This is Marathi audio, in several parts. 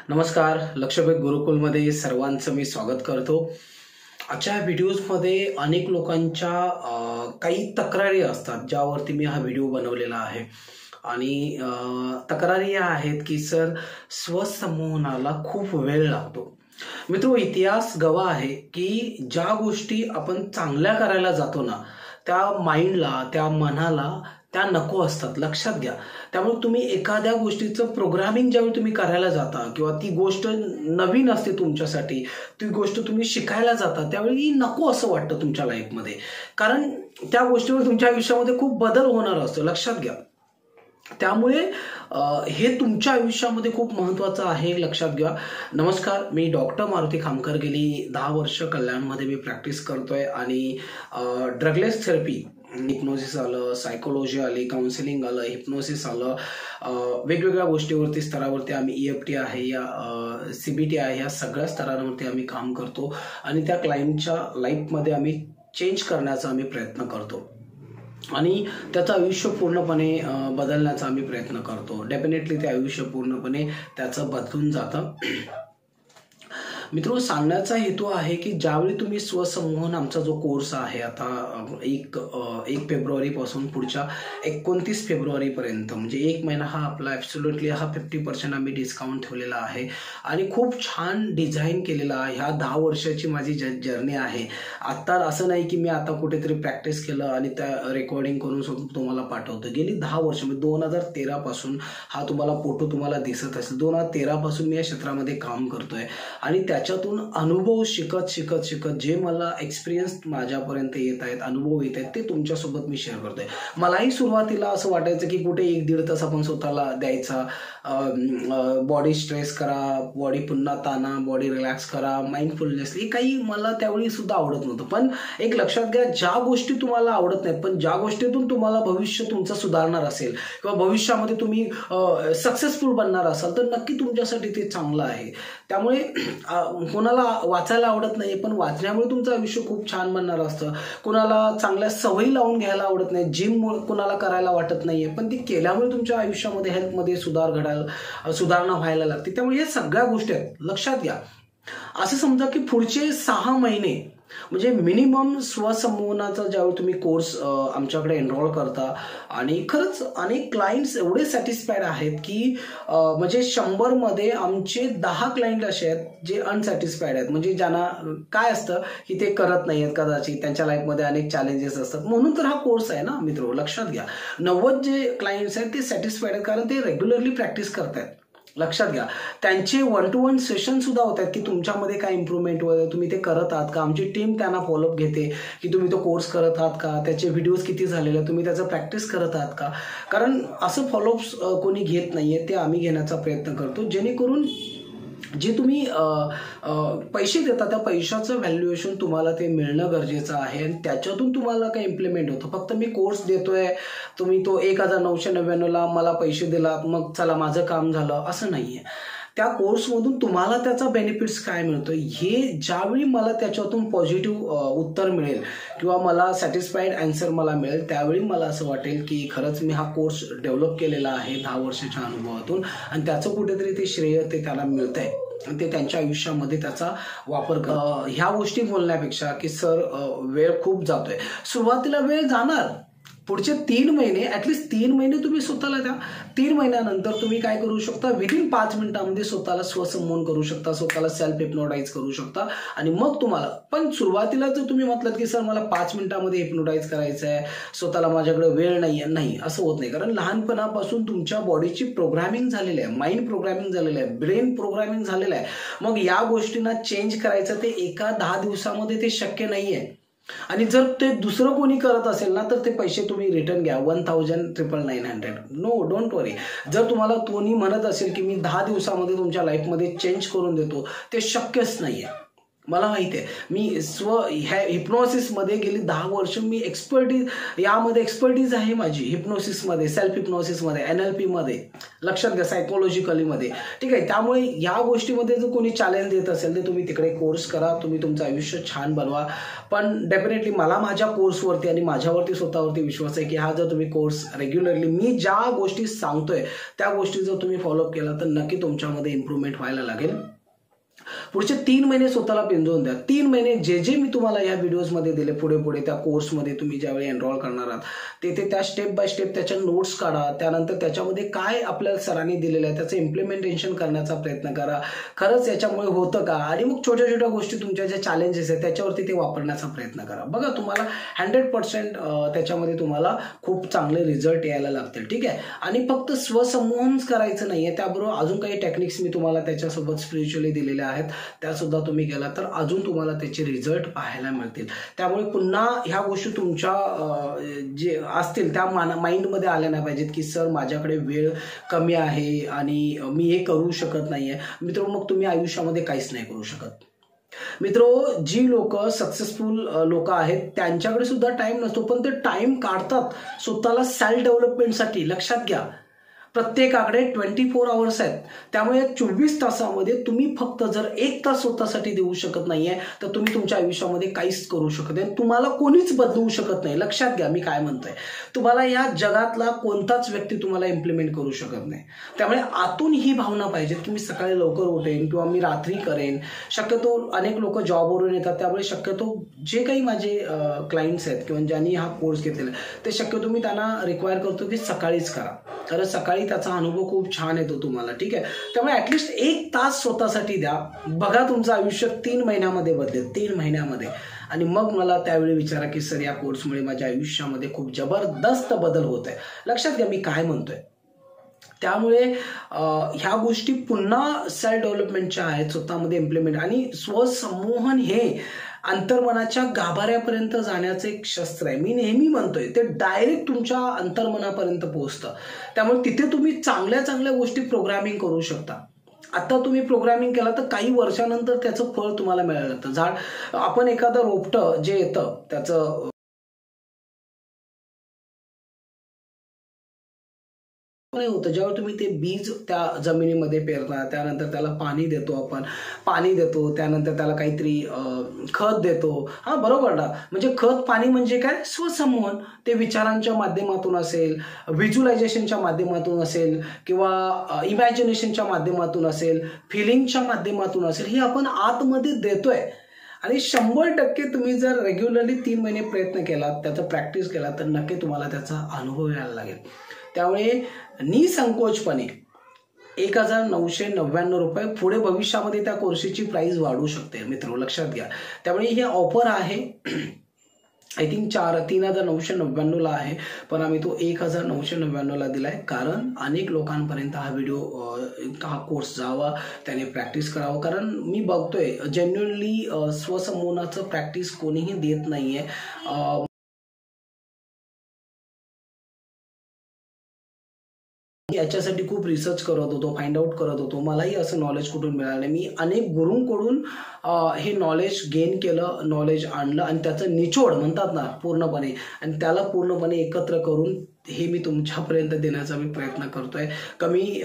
नमस्कार. लक्षवेध गुरुकुलमध्ये सर्वांचं मी स्वागत करतो. आजच्या व्हिडिओजमध्ये अनेक लोकांच्या काही तक्रारी असतात ज्यावरती मी हा व्हिडिओ बनवलेला आहे. आणि तक्रारी या आहेत की सर स्वसंमोहनाला खूप वेळ लागतो. मित्रो, इतिहास गवाह आहे की ज्या गोष्टी आपण चांगल्या करायला जातो ना, त्या माइंडला, त्या मनाला त्या नको असतात. लक्षात घ्या. त्यामुळे तुम्ही एखाद्या गोष्टीचं प्रोग्रामिंग ज्यावेळी तुम्ही करायला जाता किंवा ती गोष्ट नवीन असते तुमच्यासाठी, ती गोष्ट तुम्ही शिकायला जाता, त्यावेळी नको असं वाटतं तुमच्या लाईफमध्ये. कारण त्या गोष्टीवर तुमच्या आयुष्यामध्ये खूप बदल होणार असतो. लक्षात घ्या. त्यामुळे हे तुमच्या आयुष्यामध्ये खूप महत्त्वाचं आहे. लक्षात घ्या. नमस्कार, मी डॉक्टर मारुती खामकर. गेली 10 वर्ष कल्याणमध्ये मी प्रॅक्टिस करतोय आणि ड्रगलेस थेरपी, हिप्नोसिस आलं, सायकोलॉजी आली, काउन्सिलिंग आलं, हिप्नोसिस आलं, वेगवेगळ्या गोष्टीवरती स्तरावरती आम्ही EFT आहे या CBT आहे, या सगळ्या स्तरांवरती आम्ही काम करतो आणि त्या क्लायंटच्या लाईफमध्ये आम्ही चेंज करण्याचा आम्ही प्रयत्न करतो आणि त्याचं आयुष्य पूर्णपणे बदलण्याचा आम्ही प्रयत्न करतो. डेफिनेटली ते आयुष्य पूर्णपणे त्याचं बदलून जातं. मित्रो, सांगण्याचा हेतू आहे की ज्यावेळी तुम्ही स्वसंमोहन, आमचा जो कोर्स आहे आता 1 फेब्रुवारीपासून पुढच्या 29 फेब्रुवारीपर्यंत, म्हणजे 1 महिना हा आपला ॲब्सोल्युटली हा 50% आम्ही डिस्काउंट ठेवलेला आहे आणि खूप छान डिझाईन केलेला आहे. ह्या 10 वर्षाची माझी जर्नी आहे. आत्ता असं नाही की मी आता कुठेतरी प्रॅक्टिस केलं आणि त्या रेकॉर्डिंग करून तुम्हाला पाठवतो. गेली 10 वर्ष, म्हणजे 2013 पासून हा तुम्हाला फोटो तुम्हाला दिसत असेल. 2013 पासून मी या क्षेत्रामध्ये काम करतोय आणि त्याच्यातून अनुभव शिकत शिकत शिकत जे मला एक्सपिरियन्स माझ्यापर्यंत येत आहेत, अनुभव येत आहेत, ते तुमच्यासोबत मी शेअर करतोय. मलाही सुरुवातीला असं वाटायचं की कुठे 1-1.5 तास आपण स्वतःला द्यायचा, बॉडी स्ट्रेस करा, बॉडी पुन्हा ताना, बॉडी रिलॅक्स करा, माइंडफुलनेस, हे काही मला त्यावेळी सुद्धा आवडत नव्हतं. पण एक लक्षात घ्या, ज्या गोष्टी तुम्हाला आवडत नाहीत पण ज्या गोष्टीतून तुम्हाला भविष्य तुमचं सुधारणार असेल किंवा भविष्यामध्ये तुम्ही सक्सेसफुल बनणार असाल तर नक्की तुमच्यासाठी ते चांगलं आहे. त्यामुळे कोणाला वाचायला आवडत नाही पण वाचण्यामुळे तुमचं आयुष्य खूप छान बनणार असतं. कोणाला चांगल्या सवयी लावून घ्यायला आवडत नाही, जिम कोणाला करायला वाटत नाहीये, पण ती केल्यामुळे तुमच्या आयुष्यामध्ये हेल्थमध्ये सुधारणा व्हायला लागते. त्यामुळे या सगळ्या गोष्टी आहेत. लक्षात घ्या. असं समजा की पुढचे 6 महिने म्हणजे मिनिमम स्वसंमोहनाचा ज्यावेळी तुम्ही कोर्स आमच्याकडे एनरोल करता आणि खरंच अनेक क्लायंट्स एवढे सॅटिस्फाईड आहेत की म्हणजे 100 मध्ये आमचे 10 क्लायंट असे आहेत जे अनसॅटिस्फाईड आहेत. म्हणजे ज्यांना काय असतं की ते करत नाही आहेत, कदाचित त्यांच्या लाईफमध्ये अनेक चॅलेंजेस असतात. म्हणून तर हा कोर्स आहे ना मित्र. लक्षात घ्या. 90 जे क्लायंट्स आहेत ते सॅटिस्फाईड आहेत कारण ते रेग्युलरली प्रॅक्टिस करतायत. लक्षात घ्या. त्यांचे 1-to-1 सेशन सुद्धा होत आहेत की तुमच्यामध्ये काय इम्प्रूव्हमेंट वगैरे तुम्ही ते करत आहात का. आमची टीम त्यांना फॉलोअप घेते की तुम्ही तो कोर्स करत आहात का, त्याचे व्हिडिओज किती झालेले, तुम्ही त्याचं प्रॅक्टिस करत आहात का. कारण असं फॉलोअप्स कोणी घेत नाहीये, ते आम्ही घेण्याचा प्रयत्न करतो जेणेकरून जे तुम्ही पैसे देता त्या पैशाचं व्हॅल्युएशन तुम्हाला ते मिळणं गरजेचं आहे आणि त्याच्यातून तुम्हाला काही इम्प्लिमेंट होतं. फक्त मी कोर्स देतोय, तुम्ही तो 1999ला मला पैसे दिलात, मग चला माझं काम झालं, असं नाहीये. त्या कोर्समधून तुम्हाला त्याचा बेनिफिट्स काय मिळतं हे ज्यावेळी मला त्याच्यातून पॉझिटिव्ह उत्तर मिळेल किंवा मला सॅटिस्फाईड आन्सर मला मिळेल, त्यावेळी मला असं वाटेल की खरंच मी हा कोर्स डेव्हलप केलेला आहे 10 वर्षाच्या अनुभवातून आणि त्याचं कुठेतरी ते श्रेय ते त्याला मिळतंय आणि ते त्यांच्या आयुष्यामध्ये त्याचा वापर ह्या गोष्टी बोलण्यापेक्षा की सर वेळ खूप जातोय. सुरुवातीला वेळ जाणार. पुढचे 3 महिने, ॲटलिस्ट 3 महिने तुम्ही स्वतःला द्या. 3 महिन्यानंतर तुम्ही काय करू शकता, विदिन 5 मिनिटांमध्ये स्वतःला स्वसंमोहन करू शकता, स्वतःला सेल्फ हिप्नोटाईज करू शकता आणि मग तुम्हाला. पण सुरुवातीला जर तुम्ही म्हटलं की सर मला 5 मिनिटांमध्ये हिप्नोटाईज करायचं आहे, स्वतःला माझ्याकडे वेळ नाहीये, नाही, असं होत नाही. कारण लहानपणापासून तुमच्या बॉडीची प्रोग्रामिंग झालेली आहे, माइंड प्रोग्रामिंग झालेलं आहे, ब्रेन प्रोग्रामिंग झालेलं आहे. मग या गोष्टींना चेंज करायचं ते एका 10 दिवसामध्ये ते शक्य नाहीये. आणि जर ते दुसरं कोणी करत असेल ना तर ते पैसे तुम्ही रिटर्न घ्या. 1999. नो, डोंट वरी. जर तुम्हाला कोणी म्हणत असेल की मी 10 दिवसामध्ये तुमच्या लाईफमध्ये चेंज करून देतो, ते शक्यच नाहीये. मला माहिती आहे, मी ह्या हिप्नॉसिसमध्ये गेली 10 वर्ष मी एक्सपर्टीज आहे माझी हिप्नॉसिसमध्ये, सेल्फ हिप्नॉसिसमध्ये, NLP मध्ये, लक्षात घ्या, सायकोलॉजिकलीमध्ये, ठीक आहे. त्यामुळे या गोष्टीमध्ये जर कोणी चॅलेंज देत असेल तर तुम्ही तिकडे कोर्स करा, तुम्ही तुमचं आयुष्य छान बनवा. पण डेफिनेटली मला माझ्या कोर्सवरती आणि माझ्यावरती स्वतःवरती विश्वास आहे की हा जर तुम्ही कोर्स रेग्युलरली मी ज्या गोष्टी सांगतोय त्या गोष्टी जर तुम्ही फॉलोअप केला तर नक्की तुमच्यामध्ये इम्प्रूव्हमेंट व्हायला लागेल. पुढचे 3 महिने स्वतःला पेंजून द्या. 3 महिने जे मी तुम्हाला या व्हिडिओजमध्ये दिले, पुढे त्या कोर्समध्ये तुम्ही ज्यावेळी एनरोल करणार आहात तेथे त्या स्टेप बाय स्टेप त्याच्या नोट्स काढा. त्यानंतर त्याच्यामध्ये काय आपल्याला सरांनी दिलेलं आहे त्याचं इम्प्लिमेंटेशन करण्याचा प्रयत्न करा. खरंच याच्यामुळे होतं का, आणि मग छोट्या गोष्टी तुमच्या ज्या चॅलेंजेस आहेत त्याच्यावरती ते वापरण्याचा प्रयत्न करा. बघा, तुम्हाला 100% त्याच्यामध्ये तुम्हाला खूप चांगले रिझल्ट यायला लागतील, ठीक आहे. आणि फक्त स्वसंमोहन करायचं नाहीये, त्याबरोबर अजून काही टेक्निक्स मी तुम्हाला त्याच्यासोबत स्पिरिच्युअली दिलेल्या आहेत, त्या सुद्धा तुम्ही केला तर अजून तुम्हाला त्याचे रिझल्ट पाहायला मिळतील. त्यामुळे पुन्हा ह्या गोष्टी तुमच्या जे असतील त्या माइंडमध्ये आल्या नाही पाहिजेत की सर माझ्याकडे वेळ कमी आहे आणि मी हे करू शकत नाहीये. मित्र, मग तुम्ही आयुष्यामध्ये काहीच नाही करू शकत. मित्रो, जी लोक सक्सेसफुल लोक आहेत त्यांच्याकडे सुद्धा टाइम नसतो, पण ते टाइम काढतात स्वतःला सेल्फ डेव्हलपमेंटसाठी. लक्षात घ्या, प्रत्येकाकडे 24 आवर्स आहेत. त्यामुळे 24 तासामध्ये तुम्ही फक्त जर 1 तास स्वतःसाठी देऊ शकत नाहीये तर तुम्ही तुमच्या आयुष्यामध्ये काहीच करू शकत नाही. तुम्हाला कोणीच बदलवू शकत नाही. लक्षात घ्या मी काय म्हणतोय. तुम्हाला या जगातला कोणताच व्यक्ती तुम्हाला इम्प्लिमेंट करू शकत नाही. त्यामुळे आतून ही भावना पाहिजे की मी सकाळी लवकर उठेन किंवा मी रात्री करेन. शक्यतो अनेक लोक जॉबवरून येतात, त्यामुळे शक्यतो जे काही माझे क्लायंट्स आहेत किंवा ज्यांनी हा कोर्स घेतलेला ते शक्यतो मी त्यांना रिक्वायर करतो की सकाळीच करा. कारण सकाळी त्याचा अनुभव खूप छान येतो तुम्हाला, ठीक आहे. त्यामुळे ऍटलिस्ट 1 तास स्वतःसाठी द्या. बघा तुमचं आयुष्य 3 महिन्यामध्ये बदलेल, 3 महिन्यामध्ये. आणि मग मला त्यावेळी विचारा की सर या कोर्समुळे माझ्या आयुष्यामध्ये खूप जबरदस्त बदल होत आहे. लक्षात घ्या मी काय म्हणतोय. त्यामुळे ह्या गोष्टी पुन्हा सेल्फ डेव्हलपमेंटच्या आहेत, स्वतःमध्ये इम्प्लिमेंट. आणि स्वसंमोहन हे अंतर्मनाच्या गाभाऱ्यापर्यंत जाण्याचं एक शस्त्र आहे. मी नेहमी म्हणतोय ते डायरेक्ट तुमच्या अंतर्मनापर्यंत पोहोचतं. त्यामुळे तिथे तुम्ही चांगल्या गोष्टी प्रोग्रामिंग करू शकता. आता तुम्ही प्रोग्रामिंग केला तर काही वर्षानंतर त्याचं फळ तुम्हाला मिळालं जातं. आपण एखादं रोपटं जे येतं त्याचं नाही होतं, ज्यावेळी तुम्ही ते बीज त्या जमिनीमध्ये पेरता, त्यानंतर त्याला पाणी देतो आपण, त्यानंतर त्याला काहीतरी खत देतो. हा बरोबर ना. म्हणजे खत पाणी म्हणजे काय, स्वसंमोहन. ते विचारांच्या माध्यमातून असेल, व्हिज्युअलायझेशनच्या माध्यमातून असेल किंवा इमॅजिनेशनच्या माध्यमातून असेल, फिलिंगच्या माध्यमातून असेल, हे आपण आतमध्ये देतोय. आणि 100% तुम्ही जर रेग्युलरली 3 महिने प्रयत्न केला, त्याचा प्रॅक्टिस केला तर नक्की तुम्हाला त्याचा अनुभव यायला लागेल. त्यामुळे निसंकोचपणे 1999 रुपये पुढे भविष्यामध्ये त्या कोर्सची प्राइस वाढू शकते मित्र, लक्षात घ्या. त्यामुळे ही ऑफर आहे आय थिंक 3999 आहे, पण आम्ही तो 1999 दिलाय. कारण अनेक लोकांपर्यंत हा कोर्स जावा, त्याने प्रॅक्टिस करावं. कारण मी बघतोय जेन्युइनली स्वसंमोहनाचं प्रॅक्टिस कोणीही देत नाहीये. याच्यासाठी खूप रिसर्च करत होतो, फाइंड आउट करत होतो. मलाही असं नॉलेज कुठून मिळालं. मी अनेक गुरूंकडून हे नॉलेज गेन केलं, नॉलेज आणलं आणि त्याचं निचोड म्हणतात ना पूर्णपणे, आणि त्याला पूर्णपणे एकत्र करून हे मी तुमच्यापर्यंत देण्याचा मी प्रयत्न करतोय. कमी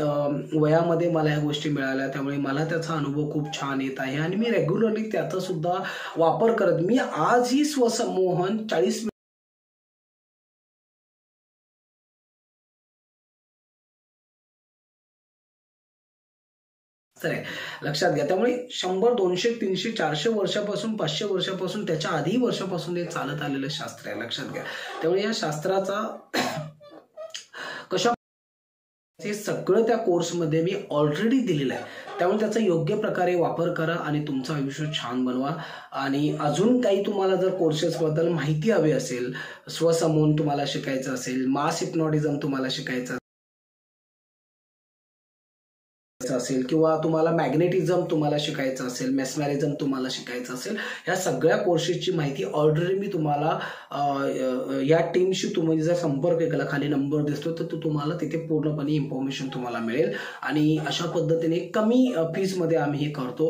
वयामध्ये मला ह्या गोष्टी मिळाल्या, त्यामुळे मला त्याचा अनुभव खूप छान येत आहे आणि मी रेग्युलरली त्याचा सुद्धा वापर करत. मी आजही स्वसंमोहन 40 आहे, लक्षात घ्या. त्यामुळे 100, 200, 300, 400 वर्षापासून, 500 वर्षापासून, त्याच्या आधी वर्षापासून हे चालत आलेलं शास्त्र आहे, लक्षात घ्या. त्यामुळे या शास्त्राचा कशा हे सगळं त्या कोर्समध्ये मी ऑलरेडी दिलेलं आहे. त्यामुळे त्याचा योग्य प्रकारे वापर करा आणि तुमचं आयुष्य छान बनवा. आणि अजून काही तुम्हाला जर कोर्सेसबद्दल माहिती हवी असेल, स्वसंमोहन तुम्हाला शिकायचं असेल, मास हिप्नॉटिझम तुम्हाला शिकायचं असेल किंवा तुम्हाला मॅग्नेटिझम तुम्हाला शिकायचं असेल, मेस्मॅरिझम तुम्हाला शिकायचं असेल, ह्या सगळ्या कोर्सेसची माहिती ऑलरेडी मी तुम्हाला या टीमशी तुम्ही जर संपर्क केला, खाली नंबर दिसतो तर तुम्हाला तिथे पूर्णपणे इन्फॉर्मेशन तुम्हाला मिळेल. आणि अशा पद्धतीने कमी फीजमध्ये आम्ही हे करतो.